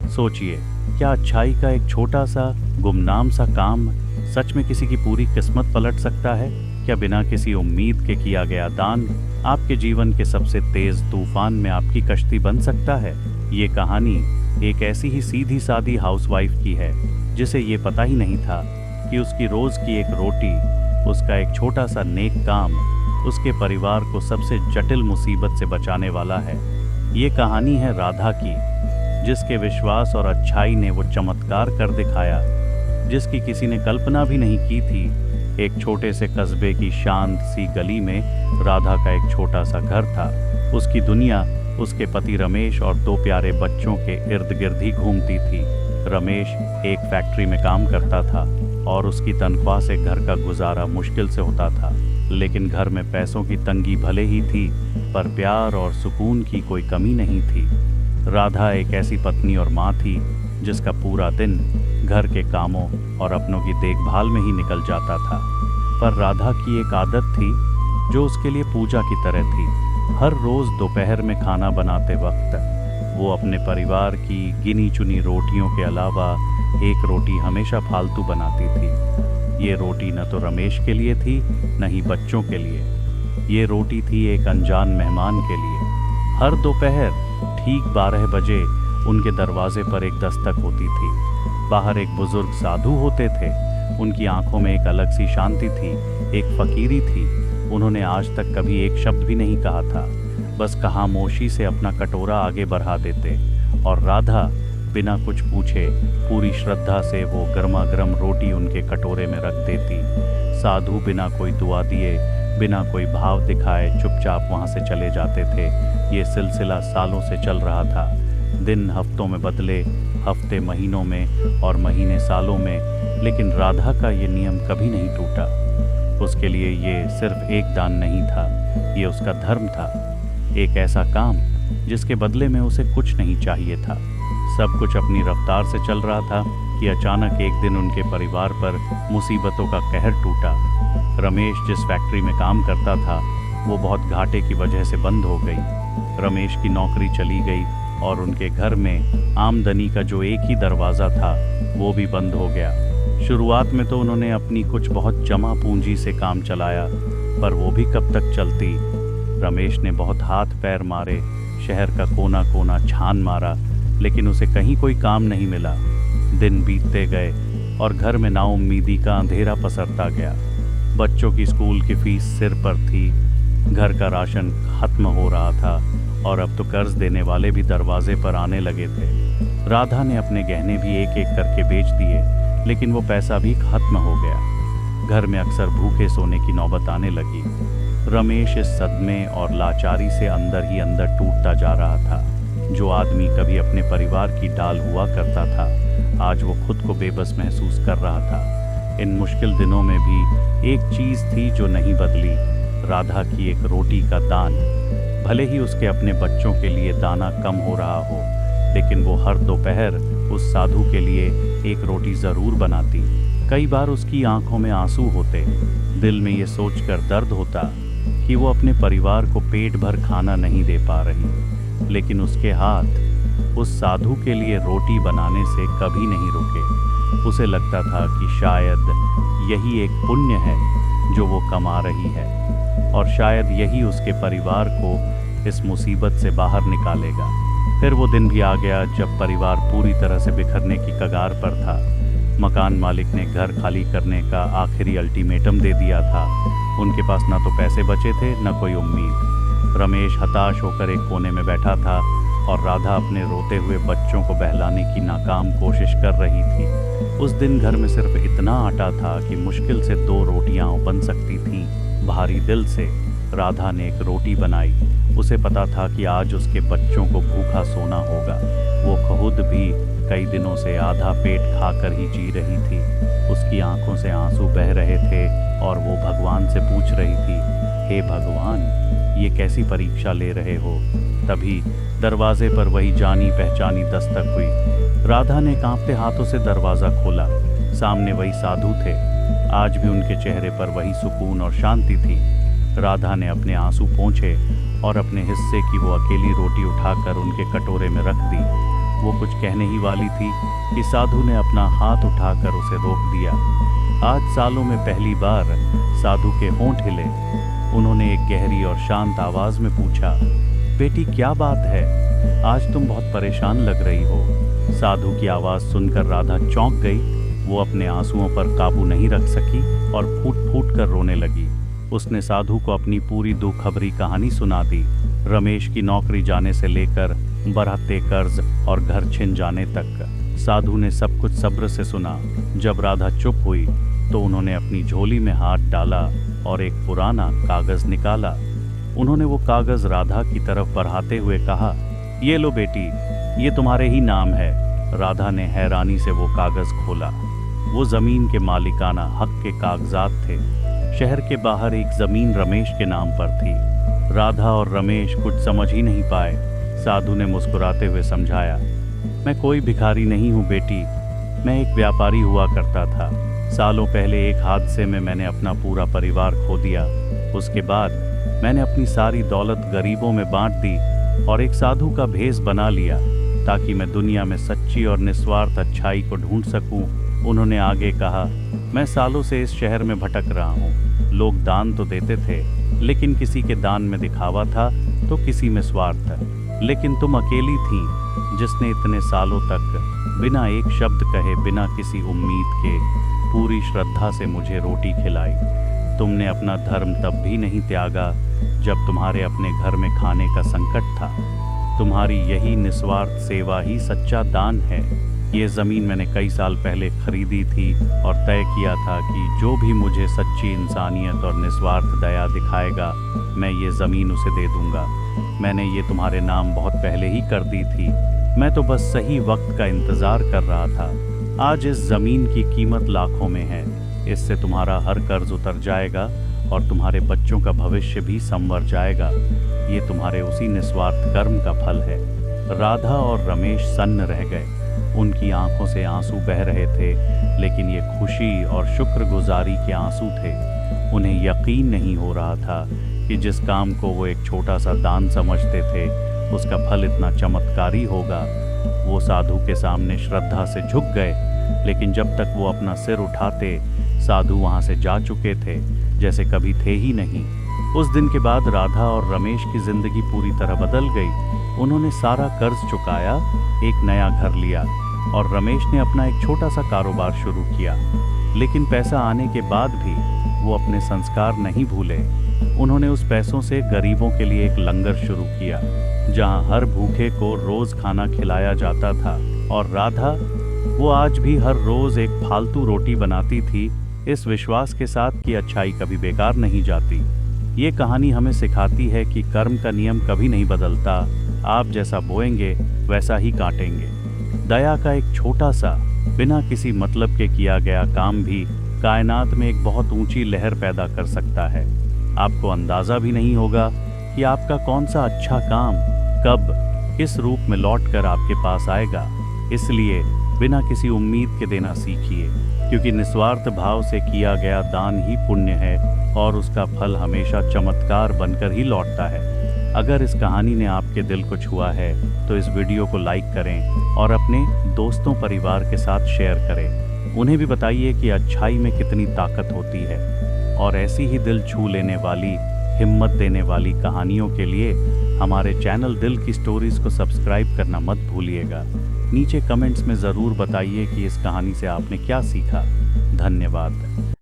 सोचिए, क्या अच्छाई का एक छोटा सा गुमनाम सा काम सच में किसी की पूरी किस्मत पलट सकता है? क्या बिना किसी उम्मीद के किया गया दान आपके जीवन के सबसे तेज तूफान में आपकी कश्ती बन सकता है? ये कहानी एक ऐसी ही सीधी सादी हाउसवाइफ की है जिसे ये पता ही नहीं था कि उसकी रोज की एक रोटी, उसका एक छोटा सा नेक काम उसके परिवार को सबसे जटिल मुसीबत से बचाने वाला है। ये कहानी है राधा की, जिसके विश्वास और अच्छाई ने वो चमत्कार कर दिखाया जिसकी किसी ने कल्पना भी नहीं की थी। एक छोटे से कस्बे की शांत सी गली में राधा का एक छोटा सा घर था। उसकी दुनिया उसके पति रमेश और 2 प्यारे बच्चों के इर्द गिर्द ही घूमती थी। रमेश एक फैक्ट्री में काम करता था और उसकी तनख्वाह से घर का गुजारा मुश्किल से होता था। लेकिन घर में पैसों की तंगी भले ही थी, पर प्यार और सुकून की कोई कमी नहीं थी। राधा एक ऐसी पत्नी और माँ थी जिसका पूरा दिन घर के कामों और अपनों की देखभाल में ही निकल जाता था। पर राधा की एक आदत थी जो उसके लिए पूजा की तरह थी। हर रोज दोपहर में खाना बनाते वक्त वो अपने परिवार की गिनी चुनी रोटियों के अलावा एक रोटी हमेशा फालतू बनाती थी। ये रोटी न तो रमेश के लिए थी, न ही बच्चों के लिए। ये रोटी थी एक अनजान मेहमान के लिए। हर दोपहर ठीक 12 बजे उनके दरवाजे पर एक दस्तक होती थी। बाहर एक बुजुर्ग साधु होते थे। उनकी आंखों में एक अलग सी शांति थी, एक फकीरी थी। उन्होंने आज तक कभी एक शब्द भी नहीं कहा था, बस खामोशी से अपना कटोरा आगे बढ़ा देते और राधा बिना कुछ पूछे पूरी श्रद्धा से वो गर्मा गर्म रोटी उनके कटोरे में रख देती। साधु बिना कोई दुआ दिए, बिना कोई भाव दिखाए चुपचाप वहाँ से चले जाते थे। ये सिलसिला सालों से चल रहा था। दिन हफ्तों में बदले, हफ्ते महीनों में और महीने सालों में, लेकिन राधा का ये नियम कभी नहीं टूटा। उसके लिए ये सिर्फ एक दान नहीं था, ये उसका धर्म था। एक ऐसा काम जिसके बदले में उसे कुछ नहीं चाहिए था। सब कुछ अपनी रफ्तार से चल रहा था कि अचानक एक दिन उनके परिवार पर मुसीबतों का कहर टूटा। रमेश जिस फैक्ट्री में काम करता था वो बहुत घाटे की वजह से बंद हो गई। रमेश की नौकरी चली गई और उनके घर में आमदनी का जो एक ही दरवाज़ा था वो भी बंद हो गया। शुरुआत में तो उन्होंने अपनी कुछ बहुत जमा पूंजी से काम चलाया, पर वो भी कब तक चलती। रमेश ने बहुत हाथ पैर मारे, शहर का कोना कोना छान मारा, लेकिन उसे कहीं कोई काम नहीं मिला। दिन बीतते गए और घर में नाउम्मीदी का अंधेरा पसरता गया। बच्चों की स्कूल की फीस सिर पर थी, घर का राशन खत्म हो रहा था और अब तो कर्ज देने वाले भी दरवाजे पर आने लगे थे। राधा ने अपने गहने भी एक एक करके बेच दिए, लेकिन वो पैसा भी खत्म हो गया। घर में अक्सर भूखे सोने की नौबत आने लगी। रमेश इस सदमे और लाचारी से अंदर ही अंदर टूटता जा रहा था। जो आदमी कभी अपने परिवार की डाल हुआ करता था, आज वो खुद को बेबस महसूस कर रहा था। इन मुश्किल दिनों में भी एक चीज़ थी जो नहीं बदली, राधा की एक रोटी का दान। भले ही उसके अपने बच्चों के लिए दाना कम हो रहा हो, लेकिन वो हर दोपहर उस साधु के लिए एक रोटी ज़रूर बनाती। कई बार उसकी आंखों में आंसू होते, दिल में ये सोचकर दर्द होता कि वो अपने परिवार को पेट भर खाना नहीं दे पा रही, लेकिन उसके हाथ उस साधु के लिए रोटी बनाने से कभी नहीं रुके। उसे लगता था कि शायद यही एक पुण्य है जो वो कमा रही है, और शायद यही उसके परिवार को इस मुसीबत से बाहर निकालेगा। फिर वो दिन भी आ गया जब परिवार पूरी तरह से बिखरने की कगार पर था। मकान मालिक ने घर खाली करने का आखिरी अल्टीमेटम दे दिया था। उनके पास ना तो पैसे बचे थे, न कोई उम्मीद। रमेश हताश होकर एक कोने में बैठा था और राधा अपने रोते हुए बच्चों को बहलाने की नाकाम कोशिश कर रही थी। उस दिन घर में सिर्फ इतना आटा था कि मुश्किल से 2 रोटियां बन सकती थीं। भारी दिल से राधा ने एक रोटी बनाई। उसे पता था कि आज उसके बच्चों को भूखा सोना होगा। वो खुद भी कई दिनों से आधा पेट खाकर ही जी रही थी। उसकी आंखों से आंसू बह रहे थे और वो भगवान से पूछ रही थी, हे भगवान, ये कैसी परीक्षा ले रहे हो? तभी दरवाजे पर वही जानी पहचानी दस्तक हुई। राधा ने कांपते हाथों से दरवाज़ा खोला। सामने वही साधु थे। आज भी उनके चेहरे पर वही सुकून और शांति थी। राधा ने अपने आंसू पोंछे और अपने हिस्से की वो अकेली रोटी उठाकर उनके कटोरे में रख दी। वो कुछ कहने ही वाली थी कि साधु ने अपना हाथ उठाकर उसे रोक दिया। आज सालों में पहली बार साधु के होंठ हिले। उन्होंने एक गहरी और शांत आवाज में पूछा, बेटी क्या बात है, आज तुम बहुत परेशान लग रही हो। साधु की आवाज सुनकर राधा चौंक गई। वो अपने आंसुओं पर काबू नहीं रख सकी और फूट फूट कर रोने लगी। उसने साधु को अपनी पूरी दुखभरी कहानी सुना दी। रमेश की नौकरी जाने से लेकर बढ़ते कर्ज और घर छिन जाने तक। साधु ने सब कुछ सब्र से सुना। जब राधा चुप हुई तो उन्होंने अपनी झोली में हाथ डाला और एक पुराना कागज निकाला। उन्होंने वो कागज राधा की तरफ बढ़ाते हुए कहा, ये लो बेटी, ये तुम्हारे ही नाम है। राधा ने हैरानी से वो कागज खोला। वो जमीन के मालिकाना हक के कागजात थे। शहर के बाहर एक जमीन रमेश के नाम पर थी। राधा और रमेश कुछ समझ ही नहीं पाए। साधु ने मुस्कुराते हुए समझाया, मैं कोई भिखारी नहीं हूँ बेटी, मैं एक व्यापारी हुआ करता था। सालों पहले एक हादसे में मैंने अपना पूरा परिवार खो दिया। उसके बाद मैंने अपनी सारी दौलत गरीबों में बांट दी और एक साधु का भेष बना लिया ताकि मैं दुनिया में सच्ची और निस्वार्थ अच्छाई को ढूंढ सकूं। उन्होंने आगे कहा, मैं सालों से इस शहर में भटक रहा हूँ। लोग दान तो देते थे, लेकिन किसी के दान में दिखावा था तो किसी में स्वार्थ। लेकिन तुम अकेली थी जिसने इतने सालों तक बिना एक शब्द कहे, बिना किसी उम्मीद के, पूरी श्रद्धा से मुझे रोटी खिलाई। तुमने अपना धर्म तब भी नहीं त्यागा जब तुम्हारे अपने घर में खाने का संकट था। तुम्हारी यही निस्वार्थ सेवा ही सच्चा दान है। ये ज़मीन मैंने कई साल पहले खरीदी थी और तय किया था कि जो भी मुझे सच्ची इंसानियत और निस्वार्थ दया दिखाएगा, मैं ये ज़मीन उसे दे दूंगा। मैंने ये तुम्हारे नाम बहुत पहले ही कर दी थी। मैं तो बस सही वक्त का इंतज़ार कर रहा था। आज इस ज़मीन की कीमत लाखों में है। इससे तुम्हारा हर कर्ज उतर जाएगा और तुम्हारे बच्चों का भविष्य भी संवर जाएगा। ये तुम्हारे उसी निस्वार्थ कर्म का फल है। राधा और रमेश सन्न रह गए। उनकी आंखों से आंसू बह रहे थे, लेकिन ये खुशी और शुक्रगुजारी के आंसू थे। उन्हें यकीन नहीं हो रहा था कि जिस काम को वो एक छोटा सा दान समझते थे, उसका फल इतना चमत्कारी होगा। वो साधु के सामने श्रद्धा से झुक गए, लेकिन जब तक वो अपना सिर उठाते, साधु वहाँ से जा चुके थे जैसे कभी थे ही नहीं। उस दिन के बाद राधा और रमेश की जिंदगी पूरी तरह बदल गई। उन्होंने सारा कर्ज चुकाया, एक नया घर लिया और रमेश ने अपना एक छोटा सा कारोबार शुरू किया। लेकिन पैसा आने के बाद भी वो अपने संस्कार नहीं भूले। उन्होंने उस पैसों से गरीबों के लिए एक लंगर शुरू किया, जहां हर भूखे को रोज खाना खिलाया जाता था। और राधा, वो आज भी हर रोज एक फालतू रोटी बनाती थी, इस विश्वास के साथ कि अच्छाई कभी बेकार नहीं जाती। ये कहानी हमें सिखाती है कि कर्म का नियम कभी नहीं बदलता। आप जैसा बोएंगे वैसा ही काटेंगे। दया का एक छोटा सा, बिना किसी मतलब के किया गया काम भी कायनात में एक बहुत ऊंची लहर पैदा कर सकता है। आपको अंदाजा भी नहीं होगा कि आपका कौन सा अच्छा काम कब किस रूप में लौट कर आपके पास आएगा। इसलिए बिना किसी उम्मीद के देना सीखिए, क्योंकि निस्वार्थ भाव से किया गया दान ही पुण्य है और उसका फल हमेशा चमत्कार बनकर ही लौटता है। अगर इस कहानी ने आपके दिल को छुआ है तो इस वीडियो को लाइक करें और अपने दोस्तों परिवार के साथ शेयर करें। उन्हें भी बताइए कि अच्छाई में कितनी ताकत होती है। और ऐसी ही दिल छू लेने वाली, हिम्मत देने वाली कहानियों के लिए हमारे चैनल दिल की स्टोरीज को सब्सक्राइब करना मत भूलिएगा। नीचे कमेंट्स में ज़रूर बताइए कि इस कहानी से आपने क्या सीखा। धन्यवाद।